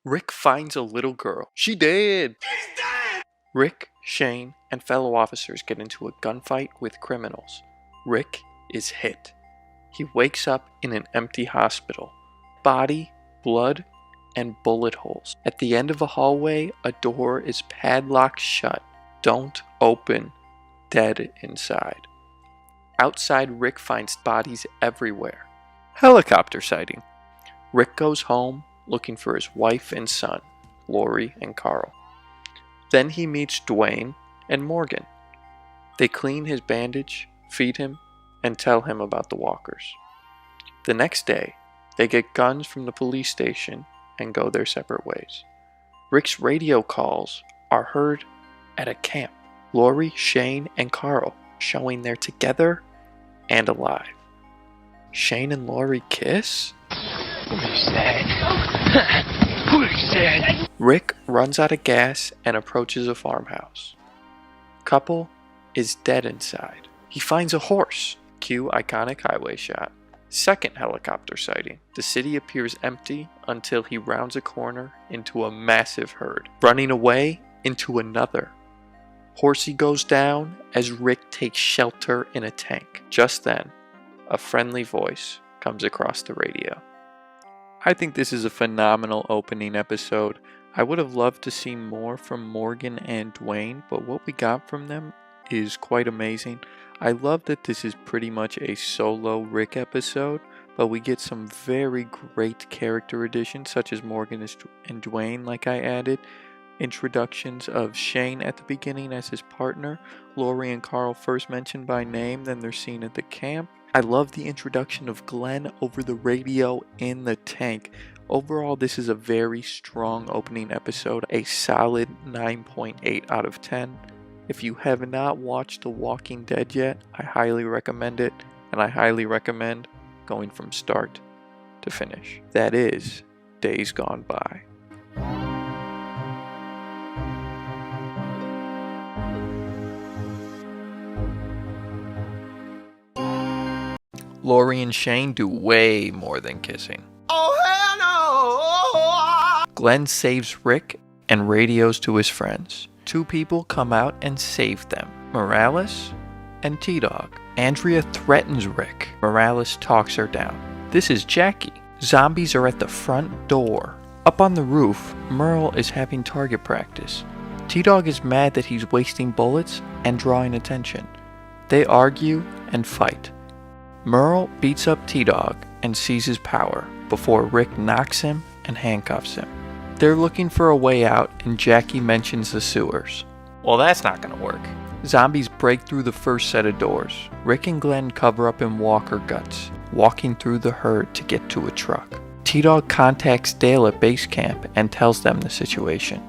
Rick finds a little girl. She dead! She's dead! Rick, Shane, and fellow officers get into a gunfight with criminals. Rick is hit. He wakes up in an empty hospital. Body, blood, and bullet holes. At the end of a hallway, a door is padlocked shut. Don't open. Dead inside. Outside, Rick finds bodies everywhere. Helicopter sighting. Rick goes home looking for his wife and son, Lori and Carl. Then he meets Dwayne and Morgan. They clean his bandage, feed him, and tell him about the walkers. The next day, they get guns from the police station and go their separate ways. Rick's radio calls are heard at a camp. Lori, Shane, and Carl showing they're together and alive. Shane and Lori kiss? Rick runs out of gas and approaches a farmhouse. Couple is dead inside. He finds a horse. Cue iconic highway shot. Second helicopter sighting. The city appears empty until he rounds a corner into a massive herd, running away into another. Horsey goes down as Rick takes shelter in a tank. Just then, a friendly voice comes across the radio. I think this is a phenomenal opening episode. I would have loved to see more from Morgan and Dwayne, but what we got from them is quite amazing. I love that this is pretty much a solo Rick episode, but we get some very great character additions, such as Morgan and Dwayne, like I added. Introductions of Shane at the beginning as his partner, Lori and Carl first mentioned by name, then they're seen at the camp. I love the introduction of Glenn over the radio in the tank. Overall, this is a very strong opening episode, a solid 9.8 out of 10. If you have not watched The Walking Dead yet, I highly recommend it, and I highly recommend going from start to finish. That is Days Gone By. Lori and Shane do way more than kissing. Oh, hell no! Glenn saves Rick and radios to his friends. Two people come out and save them, Morales and T-Dog. Andrea threatens Rick. Morales talks her down. This is Jacqui. Zombies are at the front door. Up on the roof, Merle is having target practice. T-Dog is mad that he's wasting bullets and drawing attention. They argue and fight. Merle beats up T-Dog and seizes power before Rick knocks him and handcuffs him. They're looking for a way out and Jacqui mentions the sewers. Well, that's not gonna work. Zombies break through the first set of doors. Rick and Glenn cover up in walker guts, walking through the herd to get to a truck. T-Dog contacts Dale at base camp and tells them the situation.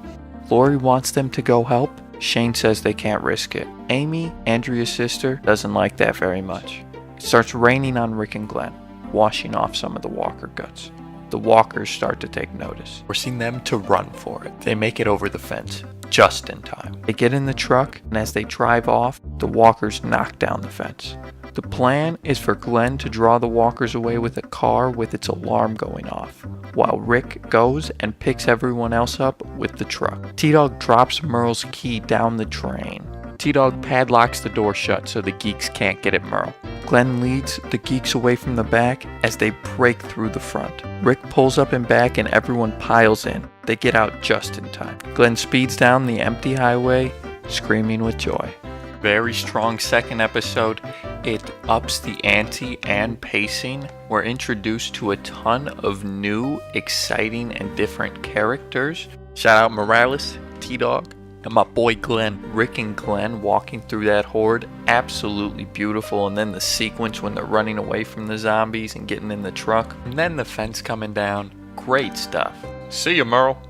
Lori wants them to go help. Shane says they can't risk it. Amy, Andrea's sister, doesn't like that very much. It starts raining on Rick and Glenn, washing off some of the walker guts. The walkers start to take notice, forcing them to run for it. They make it over the fence, just in time. They get in the truck, and as they drive off, the walkers knock down the fence. The plan is for Glenn to draw the walkers away with a car with its alarm going off, while Rick goes and picks everyone else up with the truck. T-Dog drops Merle's key down the drain. T-Dog padlocks the door shut so the geeks can't get at Merle. Glenn leads the geeks away from the back as they break through the front. Rick pulls up in back and everyone piles in. They get out just in time. Glenn speeds down the empty highway, screaming with joy. Very strong second episode. It ups the ante and pacing. We're introduced to a ton of new, exciting, and different characters. Shout out Morales, T-Dog, and my boy Glenn. Rick and Glenn walking through that horde, absolutely beautiful. And then the sequence when they're running away from the zombies and getting in the truck. And then the fence coming down. Great stuff. See ya, Merle.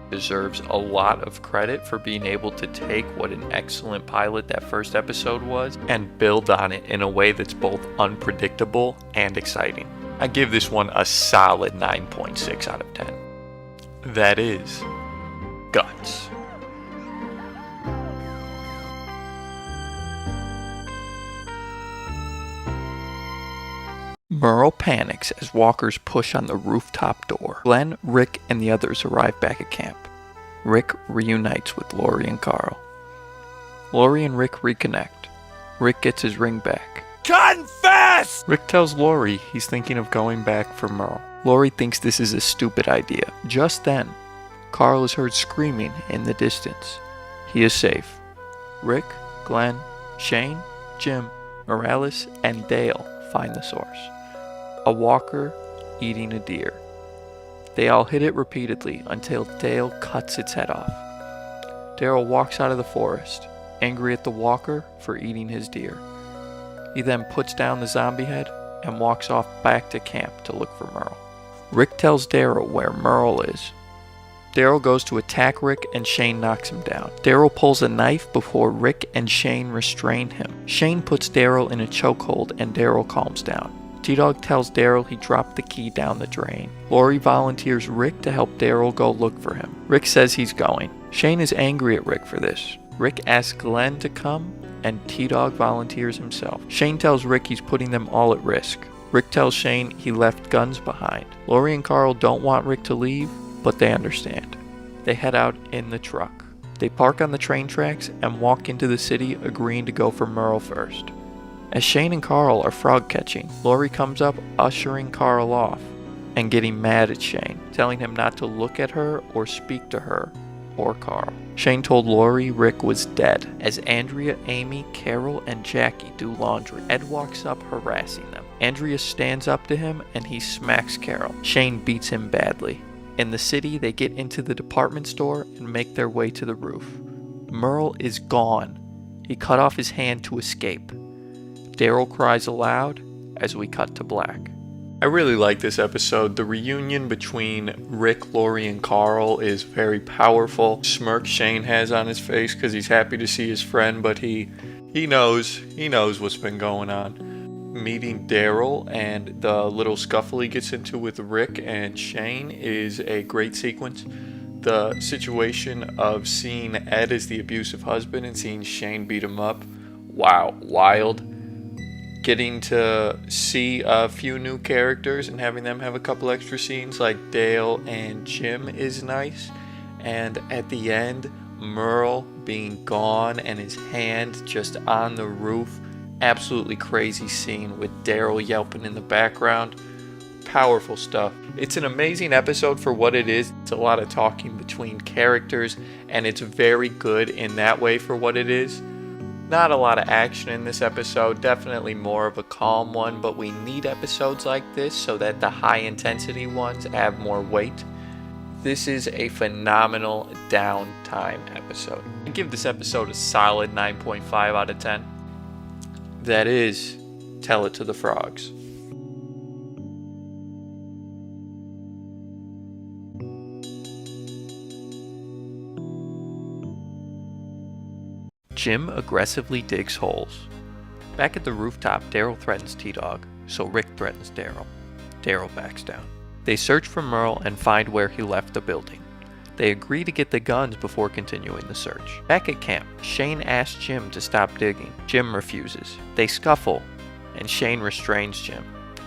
Deserves a lot of credit for being able to take what an excellent pilot that first episode was and build on it in a way that's both unpredictable and exciting. I give this one a solid 9.6 out of 10. That is Guts. Merle panics as walkers push on the rooftop door. Glenn, Rick, and the others arrive back at camp. Rick reunites with Lori and Carl. Lori and Rick reconnect. Rick gets his ring back. Confess! Rick tells Lori he's thinking of going back for Merle. Lori thinks this is a stupid idea. Just then, Carl is heard screaming in the distance. He is safe. Rick, Glenn, Shane, Jim, Morales, and Dale find the source. A walker eating a deer. They all hit it repeatedly until Dale cuts its head off. Daryl walks out of the forest, angry at the walker for eating his deer. He then puts down the zombie head and walks off back to camp to look for Merle. Rick tells Daryl where Merle is. Daryl goes to attack Rick and Shane knocks him down. Daryl pulls a knife before Rick and Shane restrain him. Shane puts Daryl in a chokehold and Daryl calms down. T-Dog tells Daryl he dropped the key down the drain. Lori volunteers Rick to help Daryl go look for him. Rick says he's going. Shane is angry at Rick for this. Rick asks Glenn to come and T-Dog volunteers himself. Shane tells Rick he's putting them all at risk. Rick tells Shane he left guns behind. Lori and Carl don't want Rick to leave, but they understand. They head out in the truck. They park on the train tracks and walk into the city, agreeing to go for Merle first. As Shane and Carl are frog catching, Lori comes up, ushering Carl off and getting mad at Shane, telling him not to look at her or speak to her or Carl. Shane told Lori Rick was dead. As Andrea, Amy, Carol, and Jacqui do laundry, Ed walks up harassing them. Andrea stands up to him and he smacks Carol. Shane beats him badly. In the city, they get into the department store and make their way to the roof. Merle is gone. He cut off his hand to escape. Daryl cries aloud as we cut to black. I really like this episode. The reunion between Rick, Lori, and Carl is very powerful. Smirk Shane has on his face because he's happy to see his friend, but he knows what's been going on. Meeting Daryl and the little scuffle he gets into with Rick and Shane is a great sequence. The situation of seeing Ed as the abusive husband and seeing Shane beat him up, wow, wild. Getting to see a few new characters and having them have a couple extra scenes like Dale and Jim is nice. And at the end, Merle being gone and his hand just on the roof. Absolutely crazy scene with Daryl yelping in the background. Powerful stuff. It's an amazing episode for what it is. It's a lot of talking between characters and it's very good in that way for what it is. Not a lot of action in this episode, definitely more of a calm one, but we need episodes like this so that the high intensity ones have more weight. This is a phenomenal downtime episode. I give this episode a solid 9.5 out of 10. That is, tell it to the frogs. Jim aggressively digs holes. Back at the rooftop, Daryl threatens T-Dog, so Rick threatens Daryl. Daryl backs down. They search for Merle and find where he left the building. They agree to get the guns before continuing the search. Back at camp, Shane asks Jim to stop digging. Jim refuses. They scuffle, and Shane restrains Jim.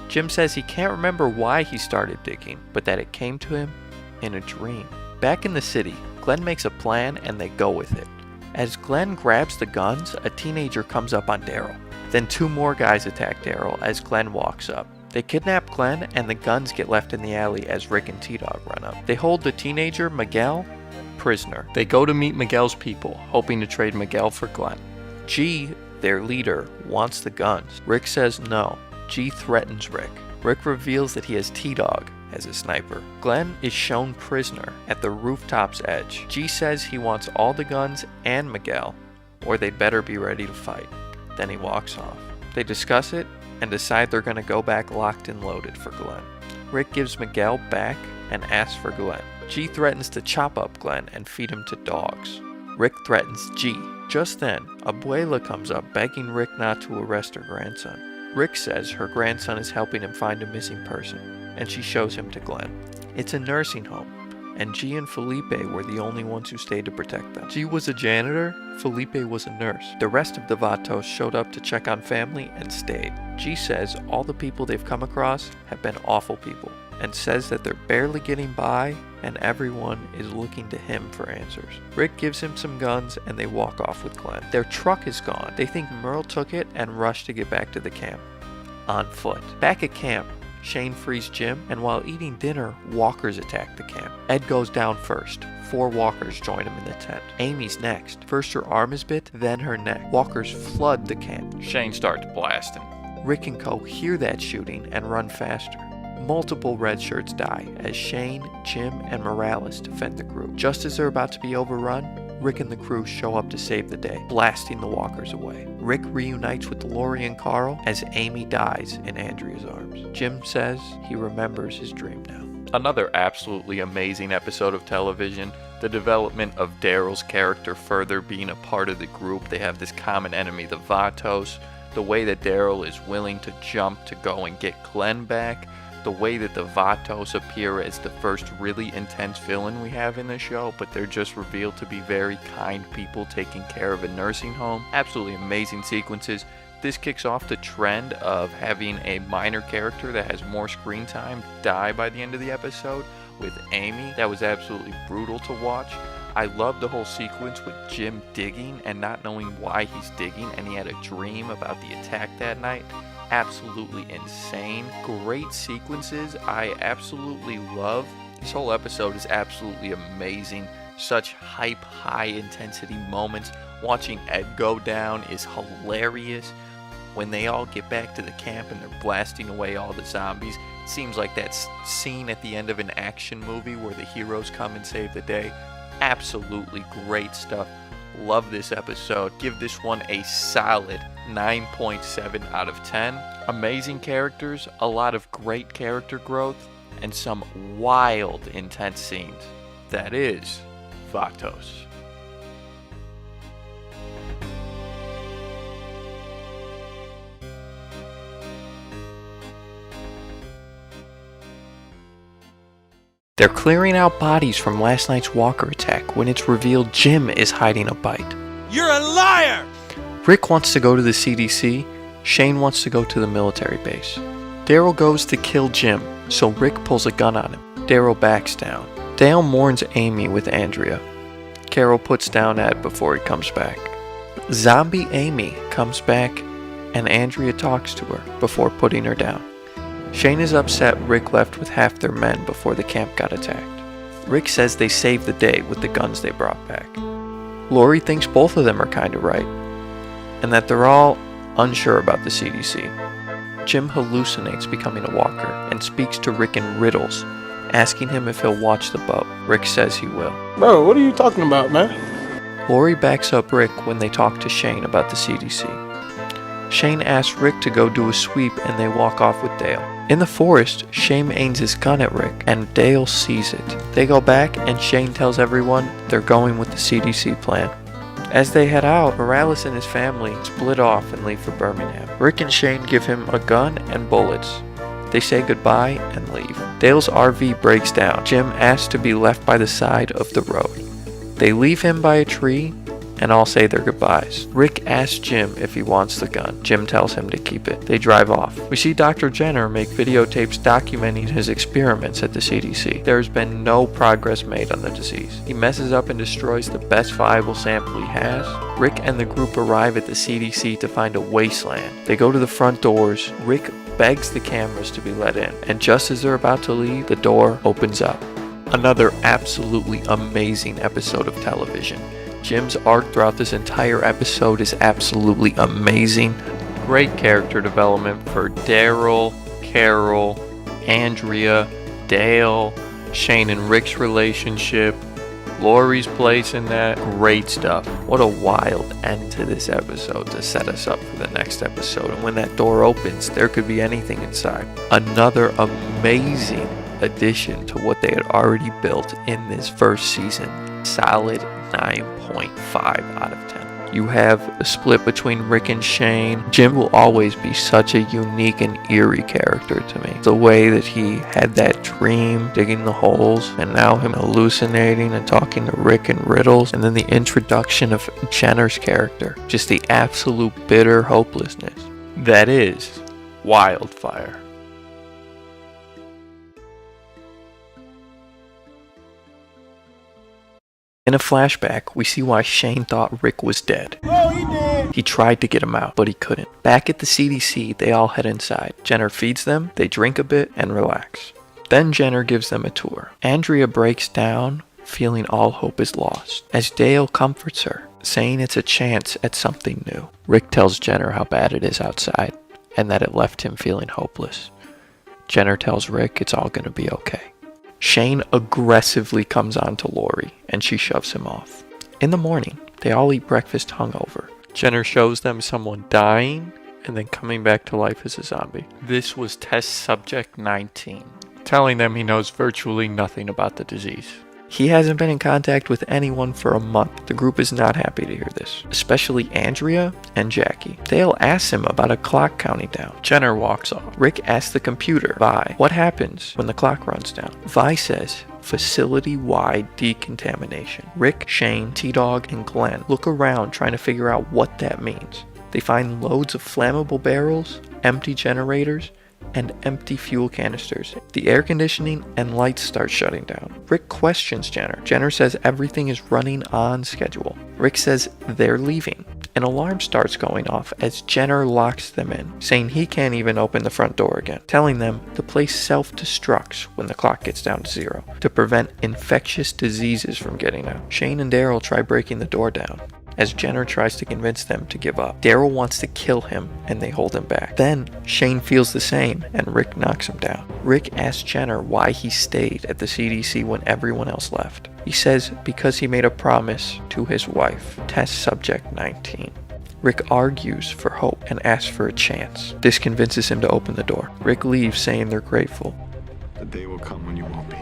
Jim says he can't remember why he started digging, but that it came to him in a dream. Back in the city, Glenn makes a plan and they go with it. As Glenn grabs the guns, a teenager comes up on Daryl. Then two more guys attack Daryl as Glenn walks up. They kidnap Glenn and the guns get left in the alley as Rick and T-Dog run up. They hold the teenager, Miguel, prisoner. They go to meet Miguel's people, hoping to trade Miguel for Glenn. G, their leader, wants the guns. Rick says no. G threatens Rick. Rick reveals that he has T-Dog as a sniper. Glenn is shown prisoner at the rooftop's edge. G says he wants all the guns and Miguel, or they'd better be ready to fight. Then he walks off. They discuss it and decide they're going to go back locked and loaded for Glenn. Rick gives Miguel back and asks for Glenn. G threatens to chop up Glenn and feed him to dogs. Rick threatens G. Just then, Abuela comes up begging Rick not to arrest her grandson. Rick says her grandson is helping him find a missing person, and she shows him to Glenn. It's a nursing home. and G and Felipe were the only ones who stayed to protect them. G was a janitor, Felipe was a nurse. The rest of the Vatos showed up to check on family and stayed. G says all the people they've come across have been awful people, and says that they're barely getting by and everyone is looking to him for answers. Rick gives him some guns and they walk off with Glenn. Their truck is gone. They think Merle took it and rush to get back to the camp. On foot. Back at camp, Shane frees Jim, and while eating dinner, walkers attack the camp. Ed goes down first. 4 walkers join him in the tent. Amy's next. First her arm is bit, then her neck. Walkers flood the camp. Shane starts blasting. Rick and co hear that shooting and run faster. Multiple red shirts die as Shane, Jim, and Morales defend the crew. Just as they're about to be overrun, Rick and the crew show up to save the day, blasting the walkers away. Rick reunites with Lori and Carl as Amy dies in Andrea's arms. Jim says he remembers his dream now. Another absolutely amazing episode of television. The development of Daryl's character further being a part of the group. They have this common enemy, the Vatos. The way that Daryl is willing to jump to go and get Glenn back. The way that the Vatos appear as the first really intense villain we have in the show, but they're just revealed to be very kind people taking care of a nursing home. Absolutely amazing sequences. This kicks off the trend of having a minor character that has more screen time die by the end of the episode with Amy. That was absolutely brutal to watch. I love the whole sequence with Jim digging and not knowing why he's digging, and he had a dream about the attack that night. Absolutely insane. Great sequences. I absolutely love. This whole episode is absolutely amazing. Such hype, high intensity moments. Watching Ed go down is hilarious. When they all get back to the camp and they're blasting away all the zombies, it seems like that scene at the end of an action movie where the heroes come and save the day. Absolutely great stuff. Love this episode. Give this one a solid 9.7 out of 10. Amazing characters, a lot of great character growth, and some wild, intense scenes. That is Vatos. They're clearing out bodies from last night's walker attack when it's revealed Jim is hiding a bite. You're a liar! Rick wants to go to the CDC, Shane wants to go to the military base. Daryl goes to kill Jim, so Rick pulls a gun on him. Daryl backs down. Dale mourns Amy with Andrea. Carol puts down Ed before he comes back. Zombie Amy comes back and Andrea talks to her before putting her down. Shane is upset Rick left with half their men before the camp got attacked. Rick says they saved the day with the guns they brought back. Lori thinks both of them are kinda right, and that they're all unsure about the CDC. Jim hallucinates becoming a walker and speaks to Rick in riddles, asking him if he'll watch the boat. Rick says he will. Bro, what are you talking about, man? Lori backs up Rick when they talk to Shane about the CDC. Shane asks Rick to go do a sweep and they walk off with Dale. In the forest, Shane aims his gun at Rick and Dale sees it. They go back and Shane tells everyone they're going with the CDC plan. As they head out, Morales and his family split off and leave for Birmingham. Rick and Shane give him a gun and bullets. They say goodbye and leave. Dale's RV breaks down. Jim asks to be left by the side of the road. They leave him by a tree and all say their goodbyes. Rick asks Jim if he wants the gun. Jim tells him to keep it. They drive off. We see Dr. Jenner make videotapes documenting his experiments at the CDC. There's been no progress made on the disease. He messes up and destroys the best viable sample he has. Rick and the group arrive at the CDC to find a wasteland. They go to the front doors. Rick begs the cameras to be let in, and just as they're about to leave, the door opens up. Another absolutely amazing episode of television. Jim's arc throughout this entire episode is absolutely amazing. Great character development for Daryl, Carol, Andrea, Dale, Shane and Rick's relationship, Lori's place in that. Great stuff. What a wild end to this episode to set us up for the next episode. And when that door opens, there could be anything inside. Another amazing addition to what they had already built in this first season. Solid 9.5 out of 10. You have a split between Rick and Shane. Jim will always be such a unique and eerie character to me. The way that he had that dream, digging the holes, and now him hallucinating and talking to Rick in riddles, and then the introduction of Jenner's character. Just the absolute bitter hopelessness. That is Wildfire. In a flashback, we see why Shane thought Rick was dead. Oh, he did. He tried to get him out, but he couldn't. Back at the CDC, they all head inside. Jenner feeds them, they drink a bit, and relax. Then Jenner gives them a tour. Andrea breaks down, feeling all hope is lost, as Dale comforts her, saying it's a chance at something new. Rick tells Jenner how bad it is outside, and that it left him feeling hopeless. Jenner tells Rick it's all gonna be okay. Shane aggressively comes on to Lori, and she shoves him off. In the morning, they all eat breakfast hungover. Jenner shows them someone dying and then coming back to life as a zombie. This was test subject 19, telling them he knows virtually nothing about the disease. He hasn't been in contact with anyone for a month. The group is not happy to hear this, especially Andrea and Jacqui. Dale asks him about a clock counting down. Jenner walks off. Rick asks the computer, Vi, what happens when the clock runs down? Vi says, facility-wide decontamination. Rick, Shane, T-Dog, and Glenn look around trying to figure out what that means. They find loads of flammable barrels, empty generators, and empty fuel canisters. The air conditioning and lights start shutting down. Rick questions Jenner. Jenner says everything is running on schedule. Rick says they're leaving. An alarm starts going off as Jenner locks them in, saying he can't even open the front door again, telling them the place self-destructs when the clock gets down to 0 to prevent infectious diseases from getting out. Shane and Daryl try breaking the door down, as Jenner tries to convince them to give up. Daryl wants to kill him, and they hold him back. Then, Shane feels the same, and Rick knocks him down. Rick asks Jenner why he stayed at the CDC when everyone else left. He says because he made a promise to his wife, test subject 19. Rick argues for hope and asks for a chance. This convinces him to open the door. Rick leaves saying they're grateful. The day will come when you won't be.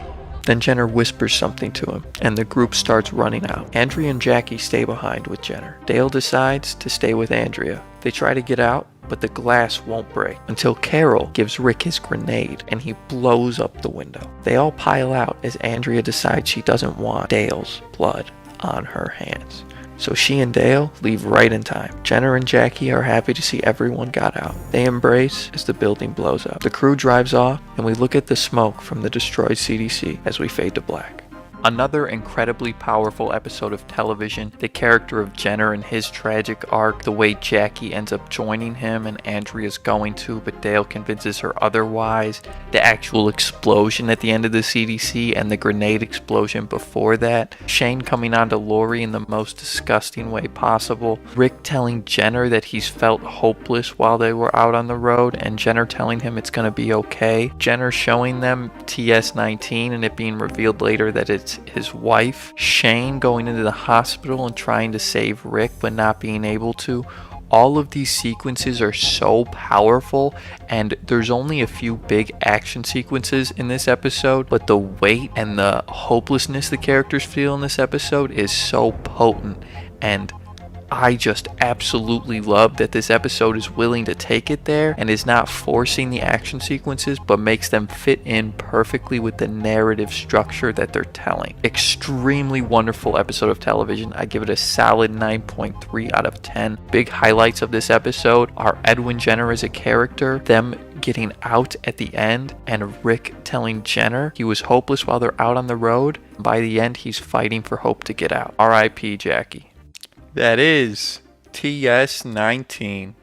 Then Jenner whispers something to him, and the group starts running out. Andrea and Jacqui stay behind with Jenner. Dale decides to stay with Andrea. They try to get out, but the glass won't break until Carol gives Rick his grenade, and he blows up the window. They all pile out as Andrea decides she doesn't want Dale's blood on her hands. So she and Dale leave right in time. Jenner and Jacqui are happy to see everyone got out. They embrace as the building blows up. The crew drives off, and we look at the smoke from the destroyed CDC as we fade to black. Another incredibly powerful episode of television, the character of Jenner and his tragic arc, the way Jacqui ends up joining him and Andrea's going to, but Dale convinces her otherwise, the actual explosion at the end of the CDC and the grenade explosion before that, Shane coming on to Lori in the most disgusting way possible, Rick telling Jenner that he's felt hopeless while they were out on the road, and Jenner telling him it's gonna be okay, Jenner showing them TS-19 and it being revealed later that it's his wife, Shane going into the hospital and trying to save Rick but not being able to. All of these sequences are so powerful, and there's only a few big action sequences in this episode, but the weight and the hopelessness the characters feel in this episode is so potent, and I just absolutely love that this episode is willing to take it there and is not forcing the action sequences but makes them fit in perfectly with the narrative structure that they're telling. Extremely wonderful episode of television. I give it a solid 9.3 out of 10. Big highlights of this episode are Edwin Jenner as a character, them getting out at the end, and Rick telling Jenner he was hopeless while they're out on the road. By the end, he's fighting for hope to get out. R.I.P. Jacqui. That is TS-19.